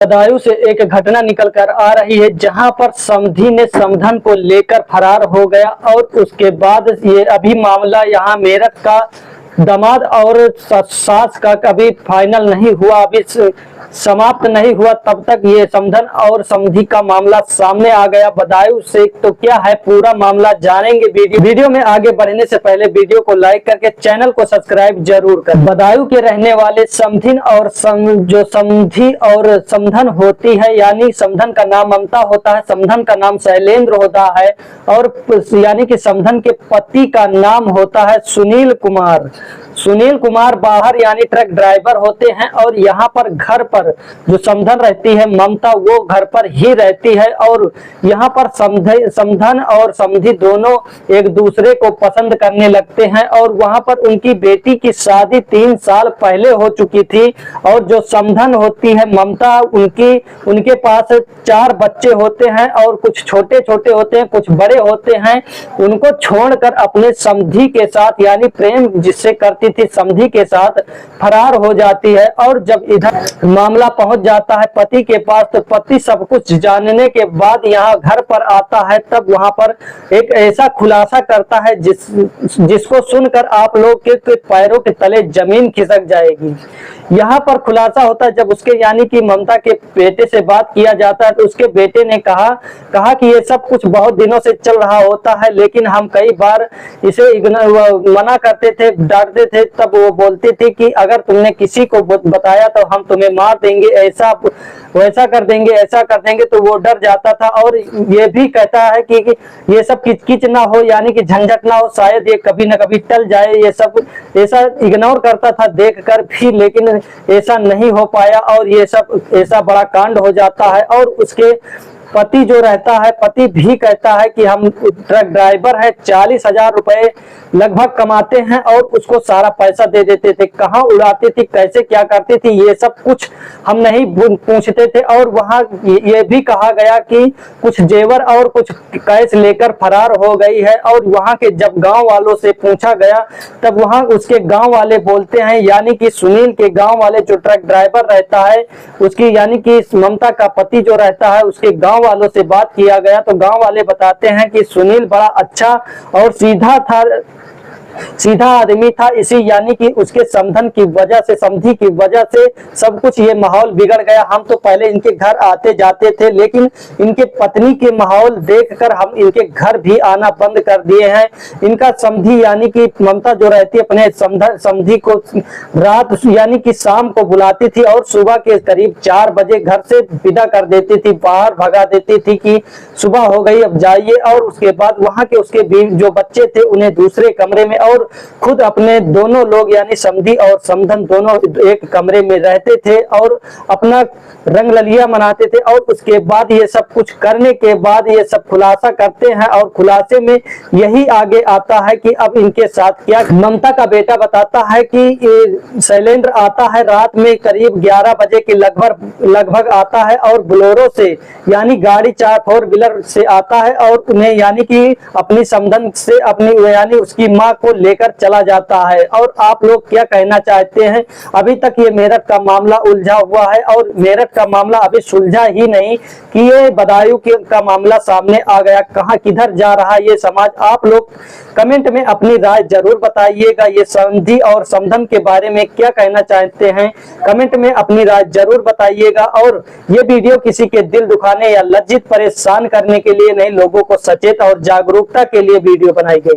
बदायूं से एक घटना निकल कर आ रही है जहां पर समधी ने समधन को लेकर फरार हो गया और उसके बाद ये अभी मामला यहां मेरठ का दामाद और सास का कभी फाइनल नहीं हुआ, अभी समाप्त नहीं हुआ। तब तक ये समधन और समधी का मामला सामने आ गया बदायूं से। तो क्या है पूरा मामला जानेंगे। वीडियो में आगे बढ़ने से पहले वीडियो को लाइक करके चैनल को सब्सक्राइब जरूर कर। बदायूं के रहने वाले समधिन और जो समधी और समधन होती है, यानी समधन का नाम ममता होता है, समधन का नाम शैलेंद्र होता है और यानी कि समधन के पति का नाम होता है सुनील कुमार। सुनील कुमार बाहर यानी ट्रक ड्राइवर होते हैं और यहाँ पर घर पर जो समधन रहती है ममता, वो घर पर ही रहती है और यहाँ पर समधन और समधी दोनों एक दूसरे को पसंद करने लगते हैं और वहाँ पर उनकी बेटी की शादी 3 साल पहले हो चुकी थी। और जो समधन होती है ममता, उनके पास 4 बच्चे होते हैं और कुछ छोटे छोटे होते हैं, कुछ बड़े होते हैं। उनको छोड़कर अपने समधी के साथ यानी प्रेम जिससे करती थी समधी के साथ फरार हो जाती है। और जब इधर मामला पहुंच जाता है पति के पास, तो पति सब कुछ जानने के बाद यहाँ घर पर आता है। तब वहां पर एक ऐसा खुलासा करता है जिसको सुनकर आप लोग के पैरों के तले जमीन खिसक जाएगी। यहाँ पर खुलासा होता है जब उसके यानी कि ममता के बेटे से बात किया जाता है, तो उसके बेटे ने कहा कि ये सब कुछ बहुत दिनों से चल रहा होता है, लेकिन हम कई बार इसे मना करते थे, डांटते थे। तब वो बोलती थी कि अगर तुमने किसी को बताया तो हम तुम्हें मार देंगे, ऐसा वैसा कर देंगे, ऐसा कर देंगे। तो वो डर जाता था और ये भी कहता है कि ये सब किचकिच ना हो, यानी कि झंझट ना हो, शायद ये कभी ना कभी टल जाए। ये सब ऐसा इग्नोर करता था देखकर भी, लेकिन ऐसा नहीं हो पाया और ये सब ऐसा बड़ा कांड हो जाता है। और उसके पति जो रहता है, पति भी कहता है कि हम ट्रक ड्राइवर है, 40,000 रुपए लगभग कमाते हैं और उसको सारा पैसा दे देते थे। कहाँ उड़ाती थी, कैसे क्या करती थी, ये सब कुछ हम नहीं पूछते थे। और वहाँ ये भी कहा गया कि कुछ जेवर और कुछ कैश लेकर फरार हो गई है। और वहाँ के जब गांव वालों से पूछा गया, तब वहाँ उसके गांव वाले बोलते हैं, यानी कि सुनील के गांव वाले, जो ट्रक ड्राइवर रहता है उसकी यानी कि ममता का पति जो रहता है, उसके गांव वालों से बात किया गया तो गांव वाले बताते हैं कि सुनील बड़ा अच्छा और सीधा आदमी था। इसी यानी कि उसके समधन की वजह से, समधी की वजह से सब कुछ ये माहौल बिगड़ गया। हम तो पहले इनके घर आते जाते थे, लेकिन इनके पत्नी के माहौल देखकर हम इनके घर भी आना बंद कर दिए हैं। इनका समधी यानी कि ममता जो रहती है अपने समधी को रात यानी कि शाम को बुलाती थी और सुबह के करीब 4 बजे घर से विदा कर देती थी, बाहर भगा देती थी कि सुबह हो गई अब जाइए। और उसके बाद वहां के उसके जो बच्चे थे उन्हें दूसरे कमरे में और खुद अपने दोनों लोग यानी समधी और समधन दोनों एक कमरे में रहते थे और अपना रंग ललिया मनाते थे। और उसके बाद ये सब कुछ करने के बाद ये सब खुलासा करते हैं और खुलासे में यही आगे आता है कि अब इनके साथ क्या। ममता का बेटा बताता है कि शैलेंद्र आता है रात में करीब 11 बजे के लगभग आता है और बोलेरो से यानी गाड़ी 4 व्हीलर से आता है और उन्हें यानी कि अपनी समधन से अपनी यानी उसकी माँ को लेकर चला जाता है। और आप लोग क्या कहना चाहते हैं। अभी तक ये मेरठ का मामला उलझा हुआ है और मेरठ का मामला अभी सुलझा ही नहीं कि ये बदायूं का मामला सामने आ गया। कहां किधर जा रहा है ये समाज। आप लोग कमेंट में अपनी राय जरूर बताइएगा। ये समधी और समधन के बारे में क्या कहना चाहते हैं, कमेंट में अपनी राय जरूर बताइएगा। और ये वीडियो किसी के दिल दुखाने या लज्जित परेशान करने के लिए नहीं, लोगों को सचेत और जागरूकता के लिए वीडियो बनाई गई।